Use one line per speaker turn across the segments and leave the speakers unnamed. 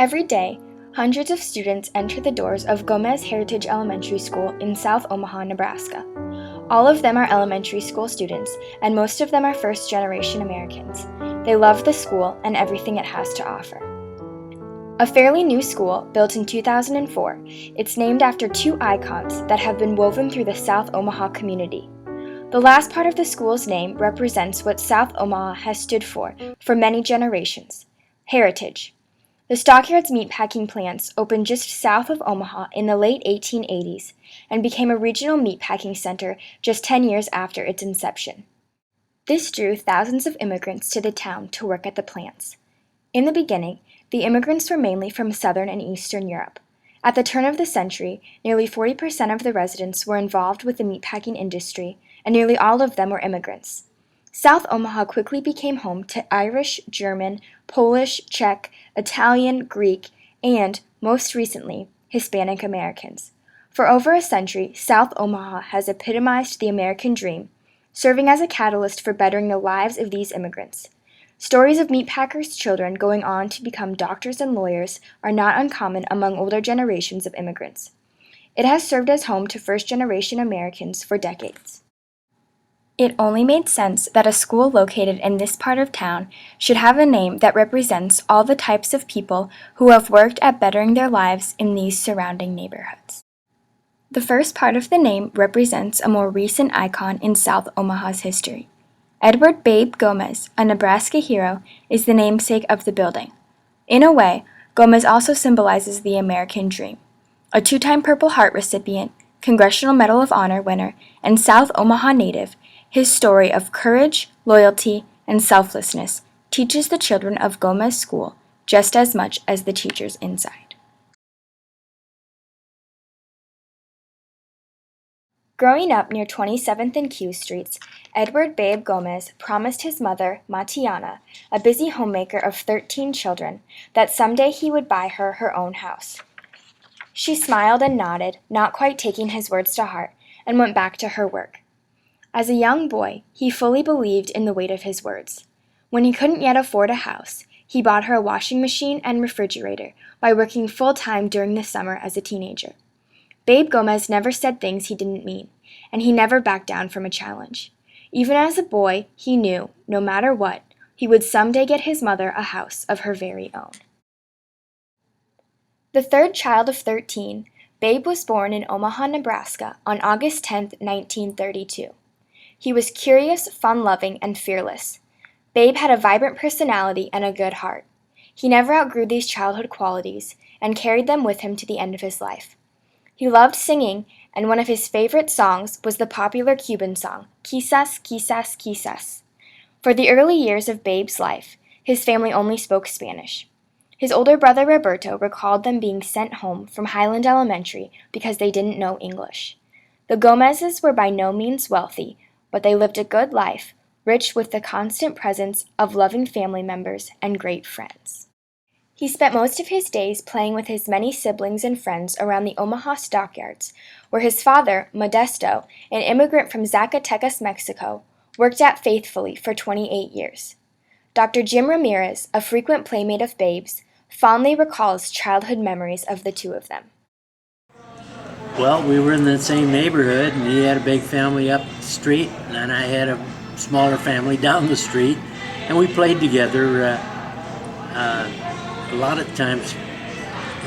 Every day, hundreds of students enter the doors of Gomez Heritage Elementary School in South Omaha, Nebraska. All of them are elementary school students, and most of them are first-generation Americans. They love the school and everything it has to offer. A fairly new school, built in 2004, it's named after two icons that have been woven through the South Omaha community. The last part of the school's name represents what South Omaha has stood for many generations: heritage. The Stockyards meatpacking plants opened just south of Omaha in the late 1880s and became a regional meatpacking center just 10 years after its inception. This drew thousands of immigrants to the town to work at the plants. In the beginning, the immigrants were mainly from Southern and Eastern Europe. At the turn of the century, nearly 40% of the residents were involved with the meatpacking industry, and nearly all of them were immigrants. South Omaha quickly became home to Irish, German, Polish, Czech, Italian, Greek, and, most recently, Hispanic Americans. For over a century, South Omaha has epitomized the American dream, serving as a catalyst for bettering the lives of these immigrants. Stories of meatpackers' children going on to become doctors and lawyers are not uncommon among older generations of immigrants. It has served as home to first-generation Americans for decades. It only made sense that a school located in this part of town should have a name that represents all the types of people who have worked at bettering their lives in these surrounding neighborhoods. The first part of the name represents a more recent icon in South Omaha's history. Edward Babe Gomez, a Nebraska hero, is the namesake of the building. In a way, Gomez also symbolizes the American dream. A two-time Purple Heart recipient, Congressional Medal of Honor winner, and South Omaha native, his story of courage, loyalty, and selflessness teaches the children of Gomez School just as much as the teachers inside. Growing up near 27th and Q Streets, Edward Babe Gomez promised his mother, Matiana, a busy homemaker of 13 children, that someday he would buy her her own house. She smiled and nodded, not quite taking his words to heart, and went back to her work. As a young boy, he fully believed in the weight of his words. When he couldn't yet afford a house, he bought her a washing machine and refrigerator by working full-time during the summer as a teenager. Babe Gomez never said things he didn't mean, and he never backed down from a challenge. Even as a boy, he knew, no matter what, he would someday get his mother a house of her very own. The third child of 13, Babe was born in Omaha, Nebraska on August 10, 1932. He was curious, fun-loving, and fearless. Babe had a vibrant personality and a good heart. He never outgrew these childhood qualities and carried them with him to the end of his life. He loved singing, and one of his favorite songs was the popular Cuban song, Quizás, Quizás, Quizás. For the early years of Babe's life, his family only spoke Spanish. His older brother Roberto recalled them being sent home from Highland Elementary because they didn't know English. The Gomezes were by no means wealthy, but they lived a good life, rich with the constant presence of loving family members and great friends. He spent most of his days playing with his many siblings and friends around the Omaha Stockyards, where his father, Modesto, an immigrant from Zacatecas, Mexico, worked at faithfully for 28 years. Dr. Jim Ramirez, a frequent playmate of Babe's, fondly recalls childhood memories of the two of them.
Well, we were in the same neighborhood, and he had a big family up the street, and I had a smaller family down the street, and we played together. A lot of times,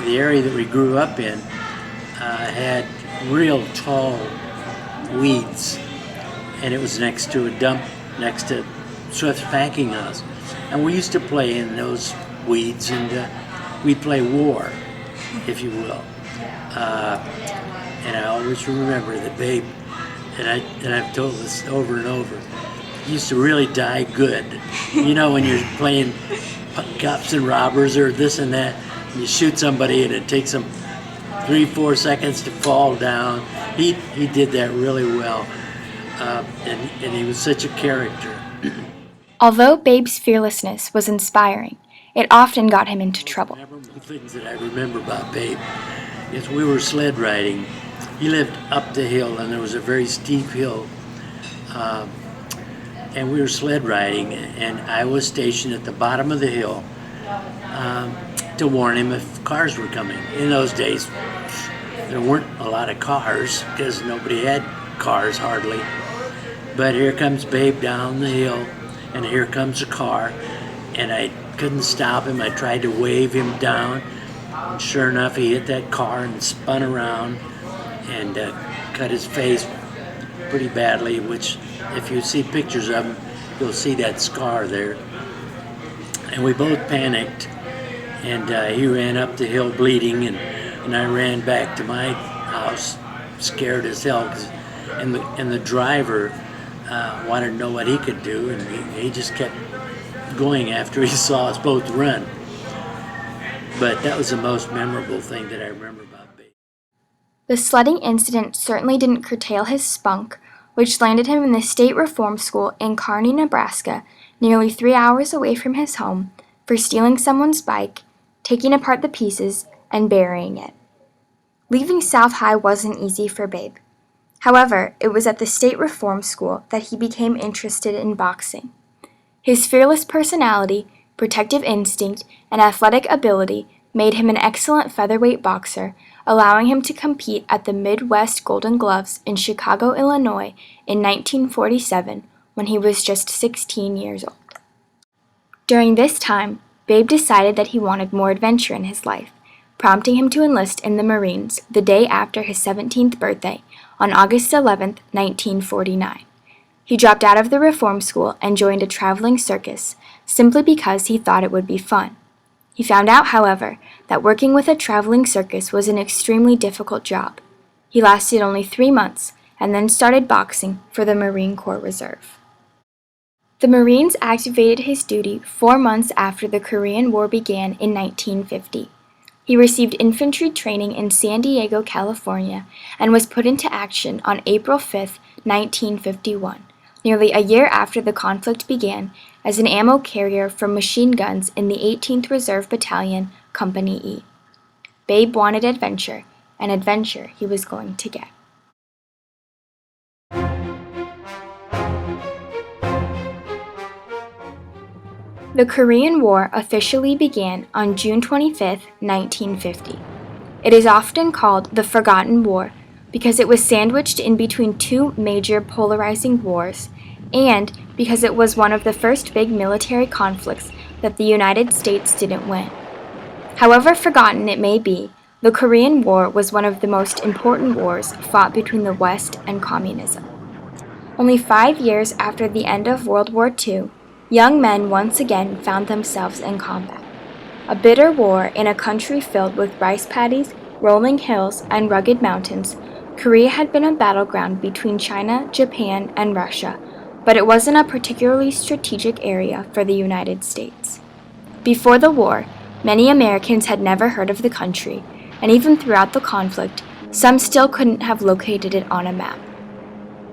the area that we grew up in had real tall weeds, and it was next to a dump next to Swift's Packing House, and we used to play in those weeds, and we'd play war, if you will. And I always remember that Babe, and I've told this over and over, used to really die good. You know, when you're playing cops and robbers or this and that, and you shoot somebody and it takes them 3-4 seconds to fall down. He did that really well, and he was such a character.
Although Babe's fearlessness was inspiring, it often got him into trouble.
One of the things that I remember about Babe is we were sled riding. He lived up the hill, and there was a very steep hill, and we were sled riding, and I was stationed at the bottom of the hill, to warn him if cars were coming. In those days, there weren't a lot of cars because nobody had cars hardly. But here comes Babe down the hill, and here comes a car, and I couldn't stop him. I tried to wave him down, and sure enough, he hit that car and spun around and cut his face pretty badly, which if you see pictures of him, you'll see that scar there. And we both panicked, and he ran up the hill bleeding, and I ran back to my house scared as hell. And the driver wanted to know what he could do, and he just kept going after he saw us both run. But that was the most memorable thing that I remember about Babe.
The sledding incident certainly didn't curtail his spunk, which landed him in the state reform school in Kearney, Nebraska, nearly 3 hours away from his home, for stealing someone's bike, taking apart the pieces, and burying it. Leaving South High wasn't easy for Babe. However, it was at the state reform school that he became interested in boxing. His fearless personality, protective instinct, and athletic ability made him an excellent featherweight boxer, allowing him to compete at the Midwest Golden Gloves in Chicago, Illinois in 1947 when he was just 16 years old. During this time, Babe decided that he wanted more adventure in his life, prompting him to enlist in the Marines the day after his 17th birthday on August 11, 1949. He dropped out of the reform school and joined a traveling circus simply because he thought it would be fun. He found out, however, that working with a traveling circus was an extremely difficult job. He lasted only 3 months and then started boxing for the Marine Corps Reserve. The Marines activated his duty 4 months after the Korean War began in 1950. He received infantry training in San Diego, California, and was put into action on April 5, 1951, nearly a year after the conflict began, as an ammo carrier for machine guns in the 18th Reserve Battalion, Company E. Babe wanted adventure, and adventure he was going to get. The Korean War officially began on June 25, 1950. It is often called the Forgotten War because it was sandwiched in between two major polarizing wars and because it was one of the first big military conflicts that the United States didn't win. However forgotten it may be, the Korean War was one of the most important wars fought between the West and communism. Only 5 years after the end of World War II, young men once again found themselves in combat. A bitter war in a country filled with rice paddies, rolling hills, and rugged mountains, Korea had been a battleground between China, Japan, and Russia, but it wasn't a particularly strategic area for the United States. Before the war, many Americans had never heard of the country, and even throughout the conflict, some still couldn't have located it on a map.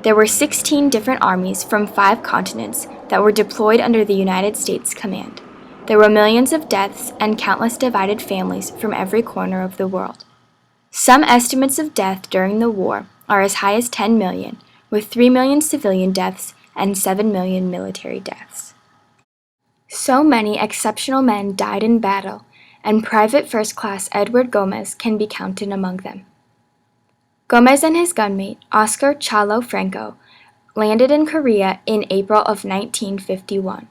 There were 16 different armies from 5 continents that were deployed under the United States command. There were millions of deaths and countless divided families from every corner of the world. Some estimates of death during the war are as high as 10 million, with 3 million civilian deaths and 7 million military deaths. So many exceptional men died in battle, and Private First Class Edward Gomez can be counted among them. Gomez and his gunmate, Oscar Chalo Franco, landed in Korea in April of 1951.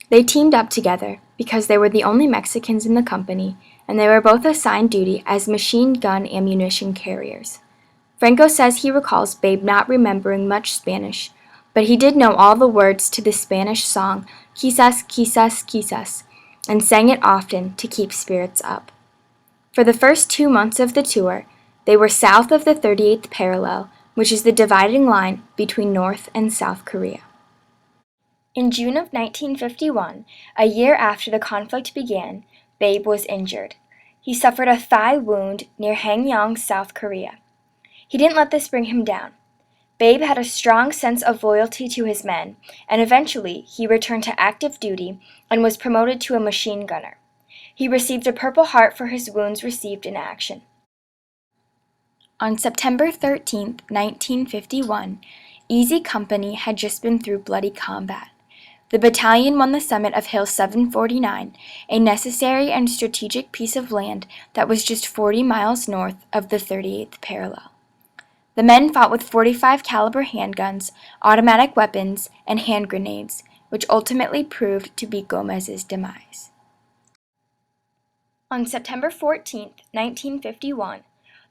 They teamed up together because they were the only Mexicans in the company, and they were both assigned duty as machine gun ammunition carriers. Franco says he recalls Babe not remembering much Spanish, but he did know all the words to the Spanish song Quizás, Quizás, Quizás, and sang it often to keep spirits up. For the first 2 months of the tour, they were south of the 38th parallel, which is the dividing line between North and South Korea. In June of 1951, a year after the conflict began, Babe was injured. He suffered a thigh wound near Hanyang, South Korea. He didn't let this bring him down. Babe had a strong sense of loyalty to his men, and eventually he returned to active duty and was promoted to a machine gunner. He received a Purple Heart for his wounds received in action. On September 13, 1951, Easy Company had just been through bloody combat. The battalion won the summit of Hill 749, a necessary and strategic piece of land that was just 40 miles north of the 38th parallel. The men fought with .45 caliber handguns, automatic weapons, and hand grenades, which ultimately proved to be Gomez's demise. On September 14, 1951,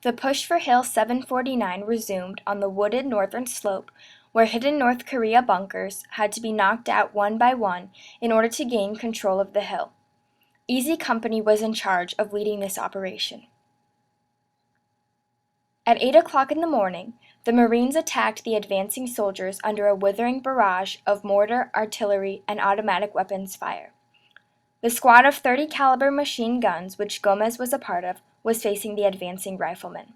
the push for Hill 749 resumed on the wooded northern slope where hidden North Korea bunkers had to be knocked out one by one in order to gain control of the hill. Easy Company was in charge of leading this operation. At 8 o'clock in the morning, the Marines attacked the advancing soldiers under a withering barrage of mortar, artillery, and automatic weapons fire. The squad of .30 caliber machine guns, which Gomez was a part of, was facing the advancing riflemen.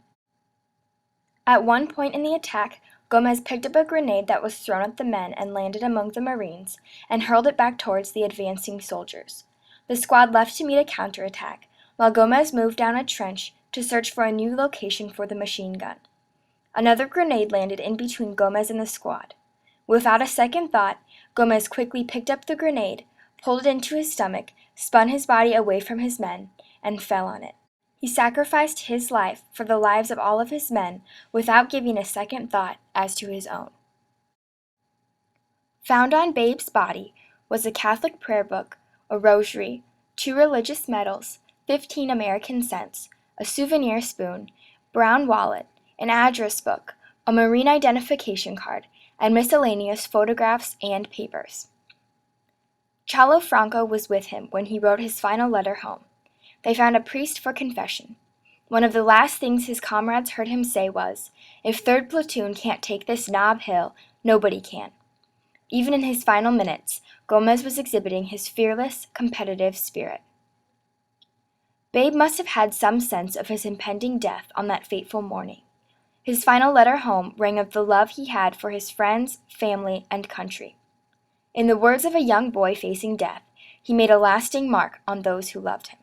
At one point in the attack, Gomez picked up a grenade that was thrown at the men and landed among the Marines, and hurled it back towards the advancing soldiers. The squad left to meet a counterattack, while Gomez moved down a trench to search for a new location for the machine gun. Another grenade landed in between Gomez and the squad. Without a second thought, Gomez quickly picked up the grenade, pulled it into his stomach, spun his body away from his men, and fell on it. He sacrificed his life for the lives of all of his men without giving a second thought as to his own. Found on Babe's body was a Catholic prayer book, a rosary, 2 religious medals, 15 American cents, a souvenir spoon, brown wallet, an address book, a Marine identification card, and miscellaneous photographs and papers. Chalo Franco was with him when he wrote his final letter home. They found a priest for confession. One of the last things his comrades heard him say was, "If 3rd Platoon can't take this knob hill, nobody can." Even in his final minutes, Gomez was exhibiting his fearless, competitive spirit. Babe must have had some sense of his impending death on that fateful morning. His final letter home rang of the love he had for his friends, family, and country. In the words of a young boy facing death, he made a lasting mark on those who loved him.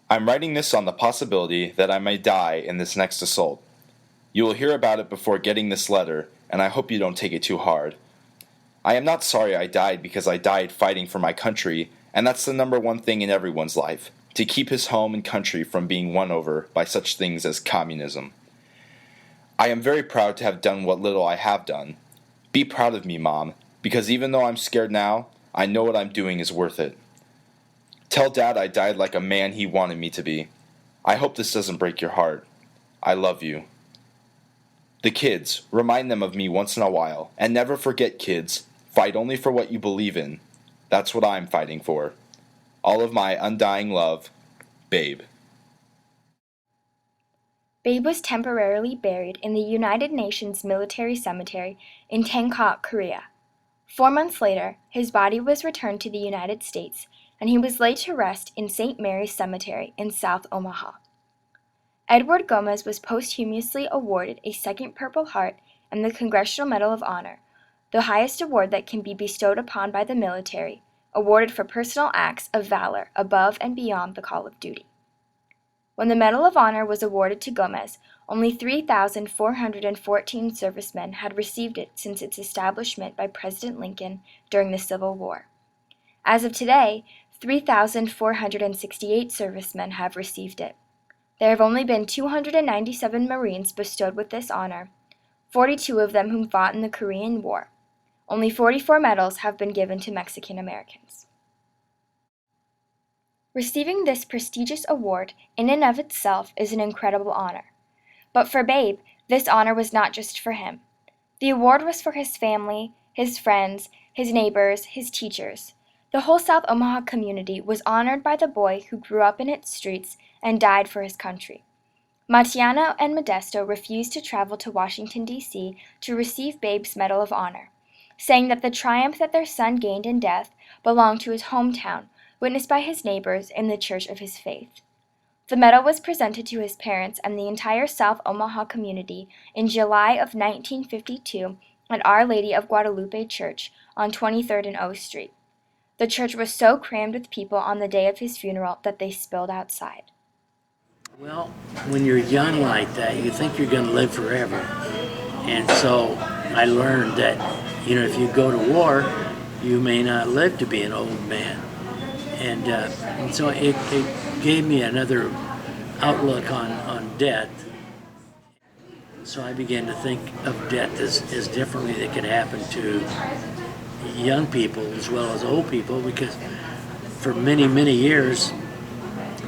I'm writing this on the possibility that I may die in this next assault. You will hear about it before getting this letter, and I hope you don't take it too hard. I am not sorry I died because I died fighting for my country, and that's the number one thing in everyone's life, to keep his home and country from being won over by such things as communism. I am very proud to have done what little I have done. Be proud of me, Mom, because even though I'm scared now, I know what I'm doing is worth it. Tell Dad I died like a man he wanted me to be. I hope this doesn't break your heart. I love you. The kids, remind them of me once in a while, and never forget, kids, fight only for what you believe in. That's what I'm fighting for. All of my undying love, Babe.
Babe was temporarily buried in the United Nations Military Cemetery in Tangkok, Korea. 4 months later, his body was returned to the United States, and he was laid to rest in St. Mary's Cemetery in South Omaha. Edward Gomez was posthumously awarded a second Purple Heart and the Congressional Medal of Honor, the highest award that can be bestowed upon by the military, awarded for personal acts of valor above and beyond the call of duty. When the Medal of Honor was awarded to Gomez, only 3,414 servicemen had received it since its establishment by President Lincoln during the Civil War. As of today, 3,468 servicemen have received it. There have only been 297 Marines bestowed with this honor, 42 of them whom fought in the Korean War. Only 44 medals have been given to Mexican Americans. Receiving this prestigious award in and of itself is an incredible honor. But for Babe, this honor was not just for him. The award was for his family, his friends, his neighbors, his teachers. The whole South Omaha community was honored by the boy who grew up in its streets and died for his country. Matiano and Modesto refused to travel to Washington, D.C. to receive Babe's Medal of Honor, saying that the triumph that their son gained in death belonged to his hometown, witnessed by his neighbors in the church of his faith. The medal was presented to his parents and the entire South Omaha community in July of 1952 at Our Lady of Guadalupe Church on 23rd and O Street. The church was so crammed with people on the day of his funeral that they spilled outside.
Well, when you're young like that, you think you're going to live forever. And so I learned that, if you go to war, you may not live to be an old man. And so it gave me another outlook on death. So I began to think of death as differently that could happen to young people as well as old people, because for many, many years,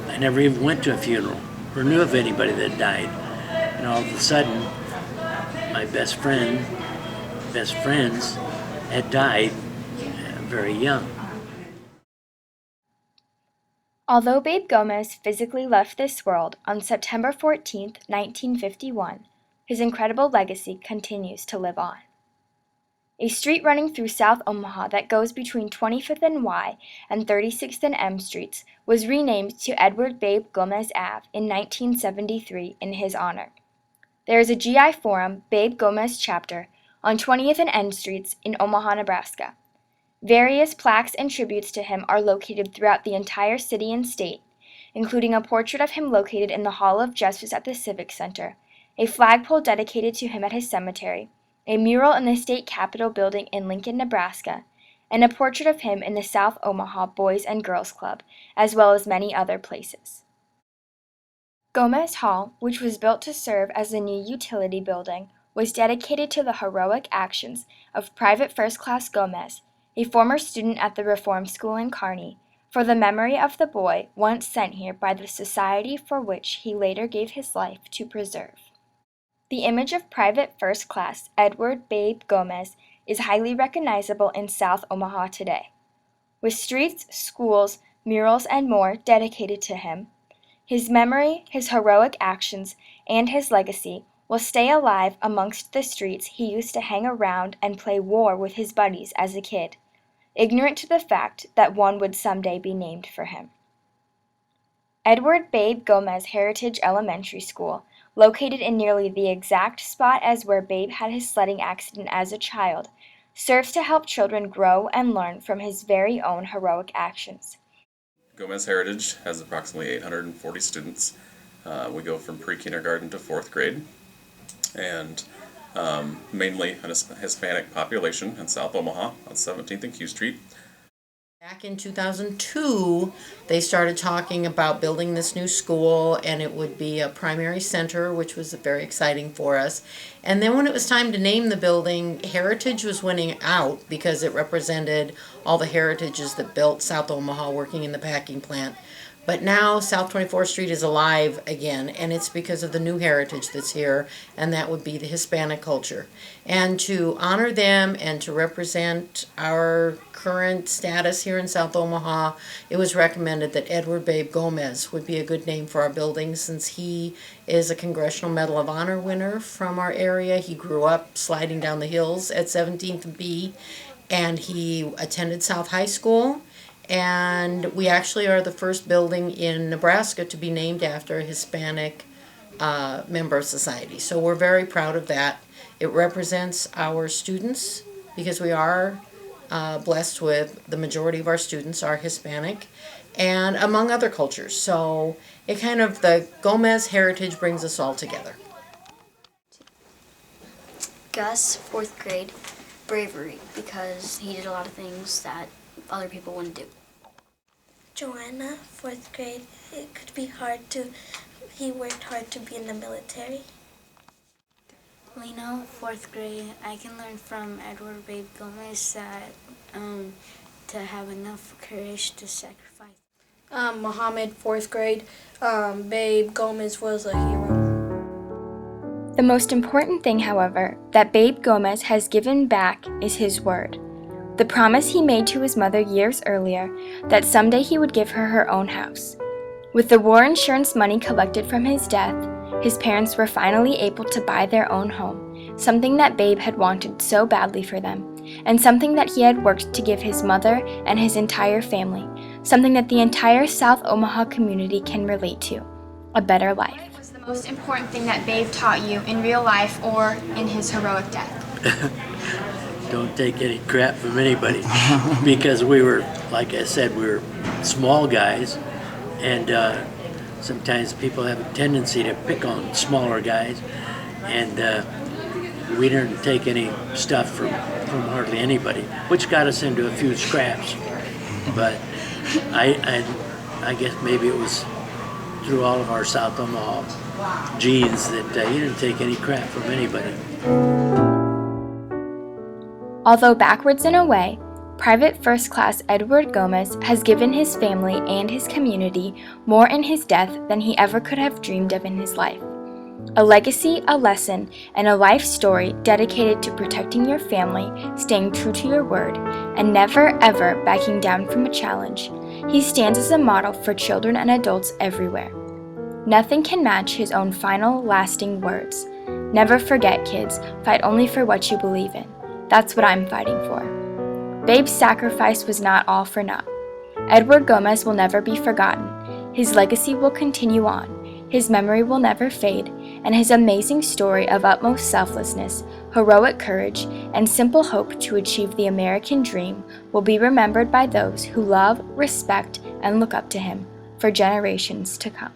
I never even went to a funeral or knew of anybody that died. And all of a sudden, my best friends had died very young.
Although Babe Gomez physically left this world on September 14, 1951, his incredible legacy continues to live on. A street running through South Omaha that goes between 25th and Y and 36th and M Streets was renamed to Edward Babe Gomez Ave in 1973 in his honor. There is a GI Forum Babe Gomez chapter on 20th and N Streets in Omaha, Nebraska. Various plaques and tributes to him are located throughout the entire city and state, including a portrait of him located in the Hall of Justice at the Civic Center, a flagpole dedicated to him at his cemetery, a mural in the state capitol building in Lincoln, Nebraska, and a portrait of him in the South Omaha Boys and Girls Club, as well as many other places. Gomez Hall, which was built to serve as a new utility building, was dedicated to the heroic actions of Private First Class Gomez, a former student at the Reform School in Kearney, for the memory of the boy once sent here by the society for which he later gave his life to preserve. The image of Private First Class Edward Babe Gomez is highly recognizable in South Omaha today. With streets, schools, murals, and more dedicated to him, his memory, his heroic actions, and his legacy will stay alive amongst the streets he used to hang around and play war with his buddies as a kid, ignorant to the fact that one would someday be named for him. Edward Babe Gomez Heritage Elementary School, located in nearly the exact spot as where Babe had his sledding accident as a child, serves to help children grow and learn from his very own heroic actions.
Gomez Heritage has approximately 840 students. We go from pre-kindergarten to 4th grade, and mainly a Hispanic population in South Omaha on 17th and Q Street.
Back in 2002, they started talking about building this new school, and it would be a primary center, which was very exciting for us. And then when it was time to name the building, Heritage was winning out because it represented all the heritages that built South Omaha working in the packing plant. But now South 24th Street is alive again, and it's because of the new heritage that's here, and that would be the Hispanic culture. And to honor them and to represent our current status here in South Omaha, it was recommended that Edward Babe Gomez would be a good name for our building, since he is a Congressional Medal of Honor winner from our area. He grew up sliding down the hills at 17th and B, and he attended South High School. And we actually are the first building in Nebraska to be named after a Hispanic member of society. So we're very proud of that. It represents our students because we are blessed with the majority of our students are Hispanic, and among other cultures. So it kind of, the Gomez heritage brings us all together.
Gus, 4th grade, bravery, because he did a lot of things that other people wouldn't do.
Joanna, 4th grade, he worked hard to be in the military.
Lino, 4th grade, I can learn from Edward Babe Gomez that to have enough courage to sacrifice.
Muhammad, 4th grade, Babe Gomez was a hero.
The most important thing, however, that Babe Gomez has given back is his word. The promise he made to his mother years earlier that someday he would give her her own house. With the war insurance money collected from his death, his parents were finally able to buy their own home, something that Babe had wanted so badly for them, and something that he had worked to give his mother and his entire family, something that the entire South Omaha community can relate to, a better life.
What was the most important thing that Babe taught you in real life or in his heroic death?
Don't take any crap from anybody, because we were, like I said, we were small guys, and sometimes people have a tendency to pick on smaller guys, and we didn't take any stuff from hardly anybody, which got us into a few scraps. But I guess maybe it was through all of our South Omaha genes that you didn't take any crap from anybody.
Although backwards in a way, Private First Class Edward Gomez has given his family and his community more in his death than he ever could have dreamed of in his life. A legacy, a lesson, and a life story dedicated to protecting your family, staying true to your word, and never ever backing down from a challenge. He stands as a model for children and adults everywhere. Nothing can match his own final, lasting words. Never forget, kids, fight only for what you believe in. That's what I'm fighting for. Babe's sacrifice was not all for naught. Edward Gomez will never be forgotten. His legacy will continue on. His memory will never fade, and his amazing story of utmost selflessness, heroic courage, and simple hope to achieve the American dream will be remembered by those who love, respect, and look up to him for generations to come.